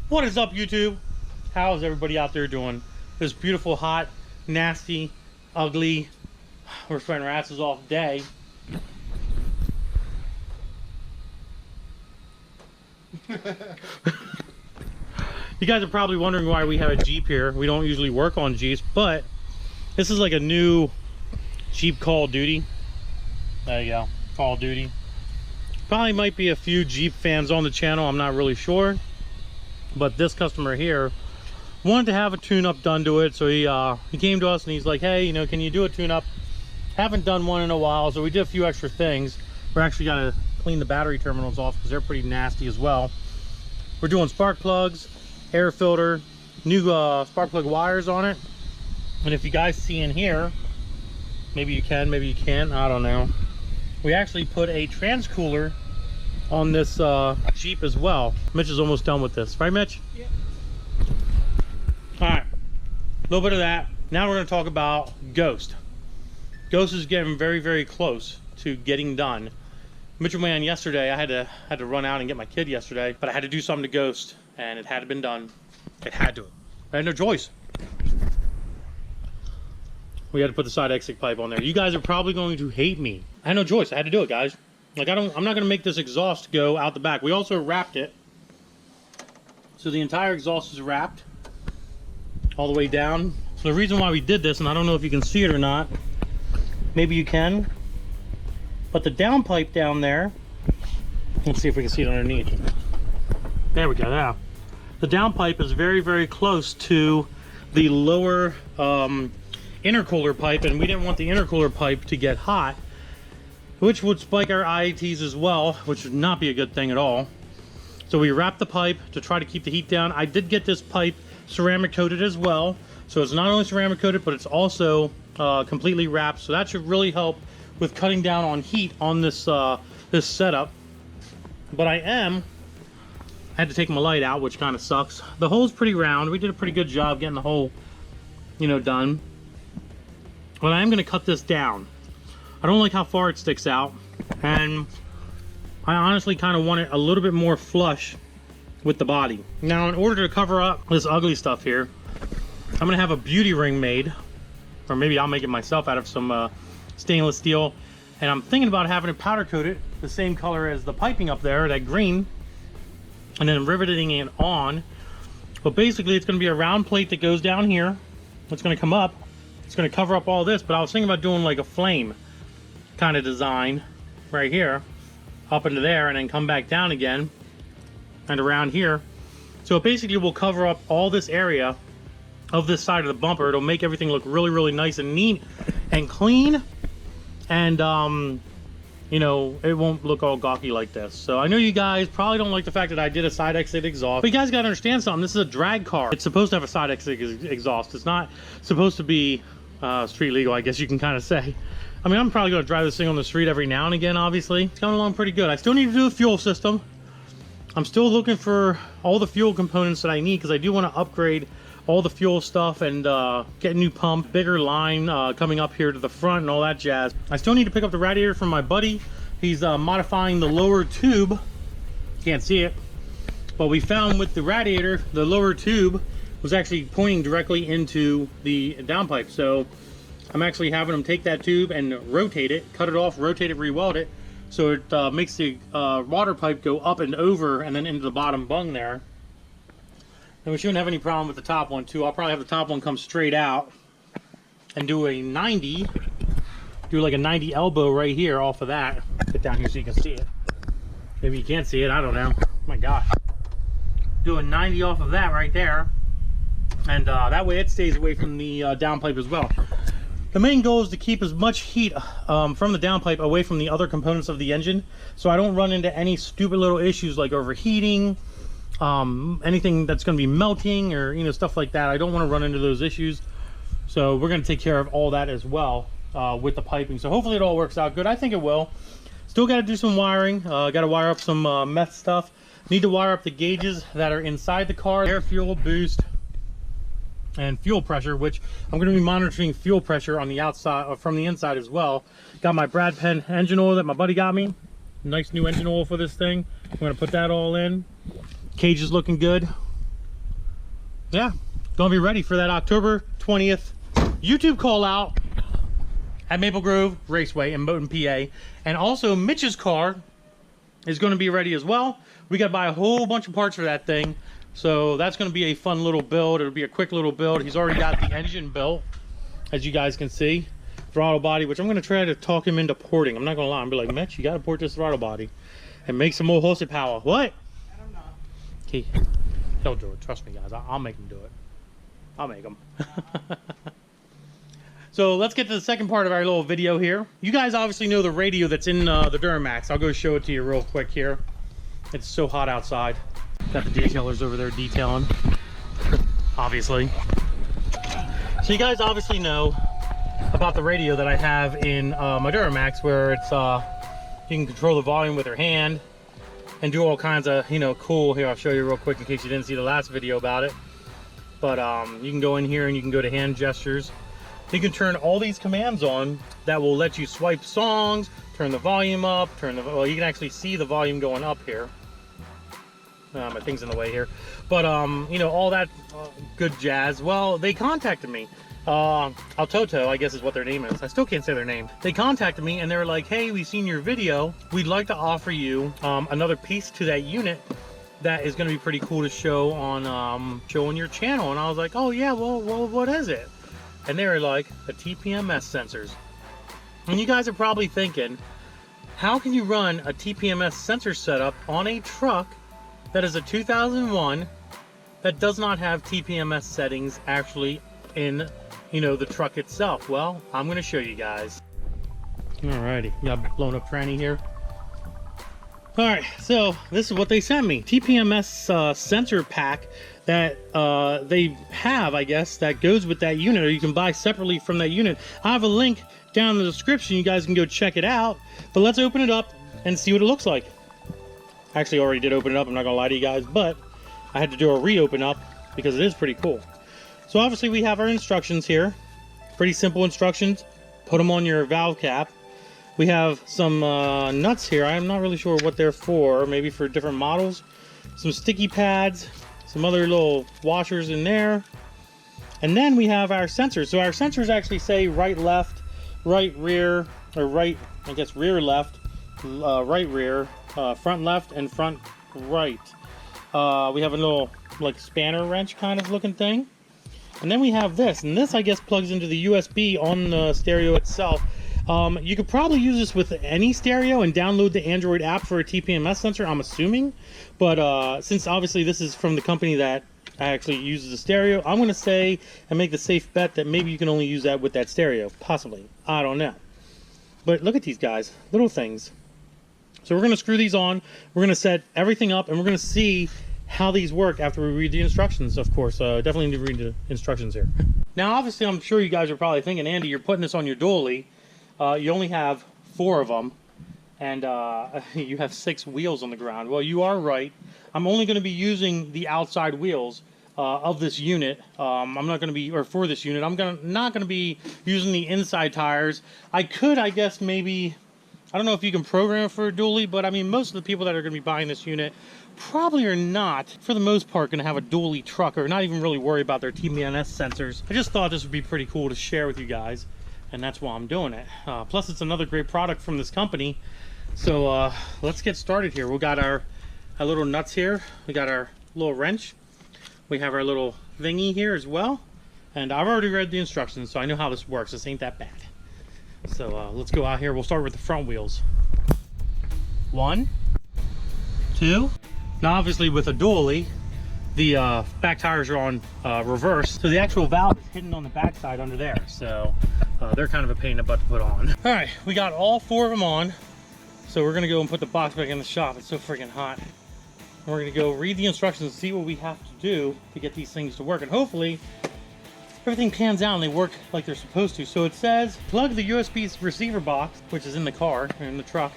What is up, YouTube? How's everybody out there doing? This beautiful, hot, nasty, ugly, we're sweating our asses off day. You guys are probably wondering why we have a Jeep here. We don't usually work on Jeeps, but this is like a new Jeep Call of Duty. There you go, Call of Duty. Probably might be a few Jeep fans on the channel, I'm not really sure. But this customer here wanted to have a tune-up done to it, so he came to us and he's like, hey, you know, can you do a tune-up? Haven't done one in a while, so we did a few extra things. We're actually gonna clean the battery terminals off because they're pretty nasty as well. We're doing spark plugs, air filter, new spark plug wires on it. And if you guys see in here, maybe you can, maybe you can't, I don't know. We actually put a transcooler on this Jeep as well. Mitch is almost done with this, right, Mitch? Yeah. All right, a little bit of that. Now we're going to talk about Ghost. Ghost is getting very, very close to getting done. Mitchell Man, yesterday I had to run out and get my kid yesterday, but I had to do something to Ghost, and it had been done. It had to. I had no choice. We had to put the side exit pipe on there. You guys are probably going to hate me. I had no choice. I had to do it, guys. Like, I'm not going to make this exhaust go out the back. We also wrapped it. So the entire exhaust is wrapped all the way down. So the reason why we did this, and I don't know if you can see it or not, maybe you can, but the downpipe down there, let's see if we can see it underneath. There we go, yeah. The downpipe is very, very close to the lower intercooler pipe, and we didn't want the intercooler pipe to get hot, which would spike our IATs as well, which would not be a good thing at all. So we wrapped the pipe to try to keep the heat down. I did get this pipe ceramic coated as well. So it's not only ceramic coated, but it's also completely wrapped. So that should really help with cutting down on heat on this this setup. But I had to take my light out, which kind of sucks. The hole's pretty round. We did a pretty good job getting the hole, you know, done. But I am going to cut this down. I don't like how far it sticks out, and I honestly kind of want it a little bit more flush with the body. Now, in order to cover up this ugly stuff here, I'm going to have a beauty ring made, or maybe I'll make it myself out of some stainless steel, and I'm thinking about having it powder coated the same color as the piping up there, that green, and then riveting it on. But basically it's going to be a round plate that goes down here. It's going to come up, it's going to cover up all this, but I was thinking about doing like a flame kind of design right here up into there, and then come back down again and around here. So it basically will cover up all this area of this side of the bumper. It'll make everything look really, really nice and neat and clean, and you know, it won't look all gawky like this. So I know you guys probably don't like the fact that I did a side exit exhaust, but you guys got to understand something. This is a drag car. It's supposed to have a side exit exhaust. It's not supposed to be street legal, I guess you can kind of say. I mean, I'm probably going to drive this thing on the street every now and again, obviously. It's coming along pretty good. I still need to do a fuel system. I'm still looking for all the fuel components that I need, because I do want to upgrade all the fuel stuff and get a new pump, bigger line coming up here to the front and all that jazz. I still need to pick up the radiator from my buddy. He's modifying the lower tube. Can't see it. But we found with the radiator, the lower tube was actually pointing directly into the downpipe. So I'm actually having him take that tube and rotate it, cut it off, rotate it, re-weld it, so it makes the water pipe go up and over and then into the bottom bung there. And we shouldn't have any problem with the top one too. I'll probably have the top one come straight out and do a 90, do like a 90 elbow right here off of that. Get down here so you can see it. Maybe you can't see it, I don't know. Oh my gosh. Do a 90 off of that right there. And that way it stays away from the downpipe as well. The main goal is to keep as much heat from the downpipe away from the other components of the engine, so I don't run into any stupid little issues like overheating, anything that's going to be melting, or, you know, stuff like that. I don't want to run into those issues, so we're going to take care of all that as well with the piping. So hopefully it all works out good. I think it will. Still got to do some wiring. Got to wire up some meth stuff. Need to wire up the gauges that are inside the car, air, fuel, boost, and fuel pressure, which I'm going to be monitoring fuel pressure on the outside, from the inside as well. Got my Brad Penn engine oil that my buddy got me. Nice new engine oil for this thing. I'm going to put that all in. Cage is looking good. yeah, gonna be ready for that October 20th YouTube call out at Maple Grove Raceway in Moton, PA. And also Mitch's car is going to be ready as well. We got to buy a whole bunch of parts for that thing. So that's going to be a fun little build. It'll be a quick little build. He's already got the engine built, as you guys can see. Throttle body, which I'm going to try to talk him into porting. I'm not going to lie. I'm going to be like, Mitch, you got to port this throttle body and make some more horsepower. What? I don't know. He'll do it. Trust me, guys. I'll make him do it. I'll make him. So let's get to the second part of our little video here. You guys obviously know the radio that's in the Duramax. I'll go show it to you real quick here. It's so hot outside. Got the detailers over there detailing, obviously. So you guys obviously know about the radio that I have in my Duramax, where it's you can control the volume with your hand and do all kinds of, you know, cool. Here, I'll show you real quick in case you didn't see the last video about it. But you can go in here and you can go to hand gestures. You can turn all these commands on that will let you swipe songs, turn the volume up, well, you can actually see the volume going up here. My thing's in the way here. But, you know, all that good jazz. Well, they contacted me. ATOTO, I guess is what their name is. I still can't say their name. They contacted me and they were like, hey, we've seen your video. We'd like to offer you another piece to that unit that is going to be pretty cool to show on your channel. And I was like, oh yeah, well, what is it? And they were like, the TPMS sensors. And you guys are probably thinking, how can you run a TPMS sensor setup on a truck that is a 2001 that does not have TPMS settings actually in, you know, the truck itself? Well, I'm going to show you guys. Alrighty, got blown up tranny here. Alright, so this is what they sent me. TPMS sensor pack that they have, I guess, that goes with that unit, or you can buy separately from that unit. I have a link down in the description. You guys can go check it out. But let's open it up and see what it looks like. I actually already did open it up, I'm not gonna lie to you guys, but I had to do a reopen up because it is pretty cool. So obviously we have our instructions here. Pretty simple instructions. Put them on your valve cap. We have some nuts here. I'm not really sure what they're for. Maybe for different models. Some sticky pads. Some other little washers in there. And then we have our sensors. So our sensors actually say right, left, right, rear, or right, I guess rear, left, right, rear, front, left, and front, right. We have a little like spanner wrench kind of looking thing. And then we have this. And this, I guess, plugs into the USB on the stereo itself. You could probably use this with any stereo and download the Android app for a TPMS sensor, I'm assuming. But since obviously this is from the company that actually uses the stereo, I'm going to say and make the safe bet that maybe you can only use that with that stereo. Possibly. I don't know. But look at these guys. Little things. So we're going to screw these on. We're going to set everything up and we're going to see how these work after we read the instructions, of course. Definitely need to read the instructions here. Now, obviously, I'm sure you guys are probably thinking, Andy, you're putting this on your dually. You only have 4 of them, and you have 6 wheels on the ground. Well, you are right. I'm only going to be using the outside wheels of this unit. I'm not going to be, or for this unit, I'm not going to be using the inside tires. I could, I guess, maybe, I don't know if you can program it for a dually, but I mean, most of the people that are going to be buying this unit probably are not, for the most part, going to have a dually truck or not even really worry about their TPMS sensors. I just thought this would be pretty cool to share with you guys. And that's why I'm doing it. Plus, it's another great product from this company. So let's get started here. We got our little nuts here. We got our little wrench. We have our little thingy here as well. And I've already read the instructions, so I know how this works. This ain't that bad. So let's go out here. We'll start with the front wheels. 1, 2. Now, obviously, with a dually, the back tires are on reverse, so the actual valve is hidden on the back side under there. So they're kind of a pain in the butt to put on. All right, we got all 4 of them on. So we're gonna go and put the box back in the shop. It's so freaking hot. And we're gonna go read the instructions and see what we have to do to get these things to work. And hopefully everything pans out and they work like they're supposed to. So it says, plug the USB receiver box, which is in the car, or in the truck,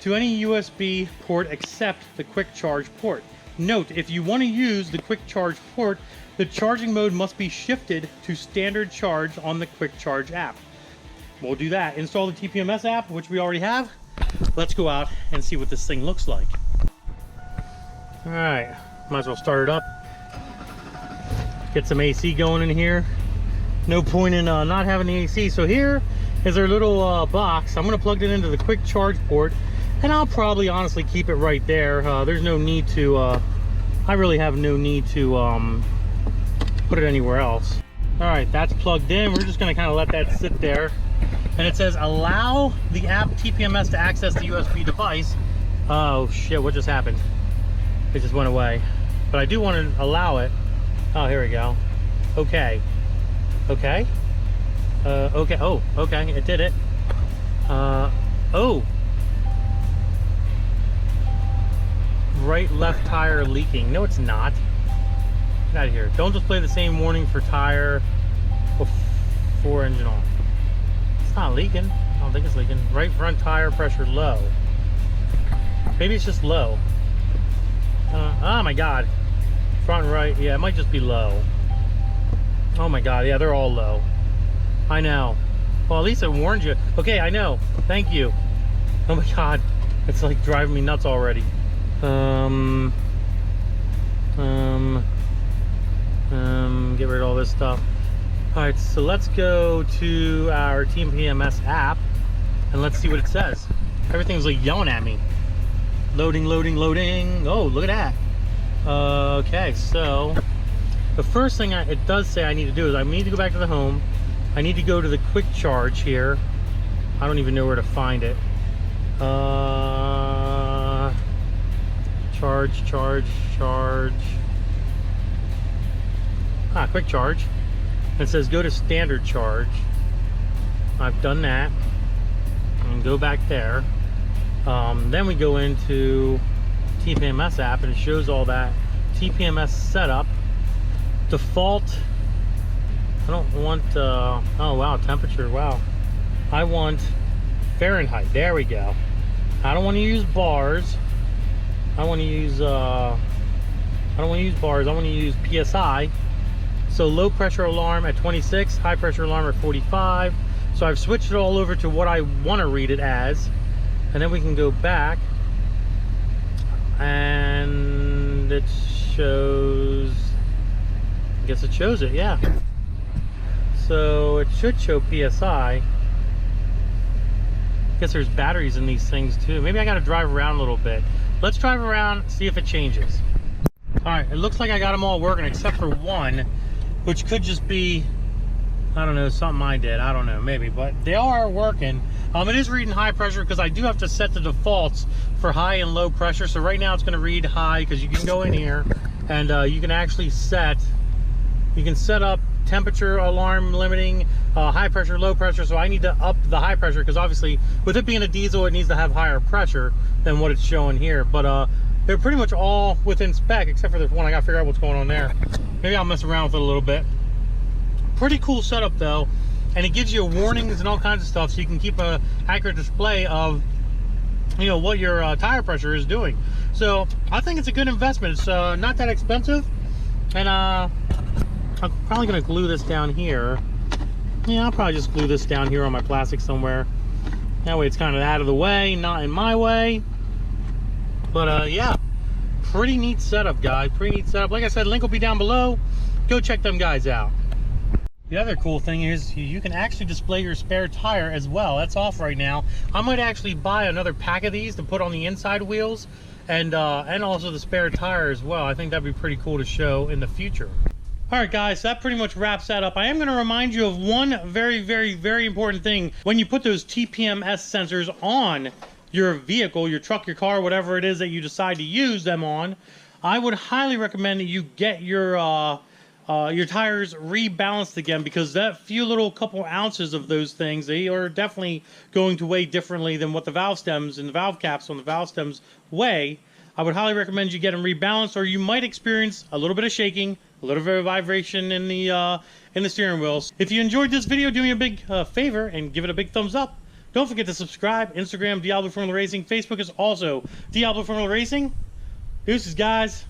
to any USB port except the quick charge port. Note, if you want to use the quick charge port, the charging mode must be shifted to standard charge on the quick charge app. We'll do that. Install the TPMS app, which we already have. Let's go out and see what this thing looks like. All right, might as well start it up. Get some AC going in here. No point in not having the AC. So here is our little box. I'm gonna plug it into the quick charge port, and I'll probably honestly keep it right there. There's no need to, I really have no need to put it anywhere else. All right, that's plugged in. We're just gonna kind of let that sit there. And it says, allow the app TPMS to access the USB device. Oh shit, what just happened? It just went away. But I do want to allow it. Oh, here we go. Okay. Okay. Okay. Oh, okay. It did it. Oh. Right left tire leaking. No, it's not. Get out of here. Don't display the same warning for tire before engine on. It's not leaking. I don't think it's leaking. Right front tire pressure low. Maybe it's just low. Oh my god. Front right. Yeah, it might just be low. Oh my god. Yeah, they're all low. I know. Well, at least it warned you. Okay, I know. Thank you. Oh my god. It's like driving me nuts already. Get rid of all this stuff. Alright, so let's go to our TPMS app and let's see what it says. Everything's like yelling at me. Loading, loading, loading. Oh, look at that. Okay, so the first thing it does say I need to do is I need to go back to the home. I need to go to the quick charge here. I don't even know where to find it. Charge, charge, charge. Ah, quick charge. It says go to standard charge. I've done that. And go back there. Then we go into TPMS app and it shows all that TPMS setup. Default. I don't want oh wow, temperature, wow. I want Fahrenheit. There we go. I don't want to use bars. I want to use I don't want to use bars. I want to use PSI. So low pressure alarm at 26, high pressure alarm at 45. So I've switched it all over to what I want to read it as. And then we can go back and it shows, I guess it shows it, yeah. So it should show PSI. I guess there's batteries in these things too. Maybe I got to drive around a little bit. Let's drive around, see if it changes. All right, it looks like I got them all working except for one, which could just be, I don't know, something I did. I don't know, maybe, but they are working. It is reading high pressure because I do have to set the defaults for high and low pressure. So right now it's going to read high because you can go in here and you can actually set up temperature alarm limiting, high pressure, low pressure. So I need to up the high pressure because obviously with it being a diesel, it needs to have higher pressure than what it's showing here. But they're pretty much all within spec except for the one. I got to figure out what's going on there. Maybe I'll mess around with it a little bit. Pretty cool setup though. And it gives you warnings and all kinds of stuff so you can keep a accurate display of, you know, what your tire pressure is doing. So I think it's a good investment. It's not that expensive. And I'm probably going to glue this down here. Yeah, I'll probably just glue this down here on my plastic somewhere. That way it's kind of out of the way, not in my way. But yeah, pretty neat setup, guys. Pretty neat setup. Like I said, link will be down below. Go check them guys out. The other cool thing is you can actually display your spare tire as well. That's off right now. I might actually buy another pack of these to put on the inside wheels and also the spare tire as well. I think that'd be pretty cool to show in the future. All right, guys, that pretty much wraps that up. I am going to remind you of one very, very, very important thing. When you put those TPMS sensors on your vehicle, your truck, your car, whatever it is that you decide to use them on, I would highly recommend that you get your tires rebalanced again, because that few little couple ounces of those things, they are definitely going to weigh differently than what the valve stems and the valve caps on the valve stems weigh. I would highly recommend you get them rebalanced, or you might experience a little bit of shaking, a little bit of vibration in the steering wheels. If you enjoyed this video, do me a big favor and give it a big thumbs up. Don't forget to subscribe. Instagram, Diablo Formula Racing. Facebook is also Diablo Formula Racing. Deuces, guys.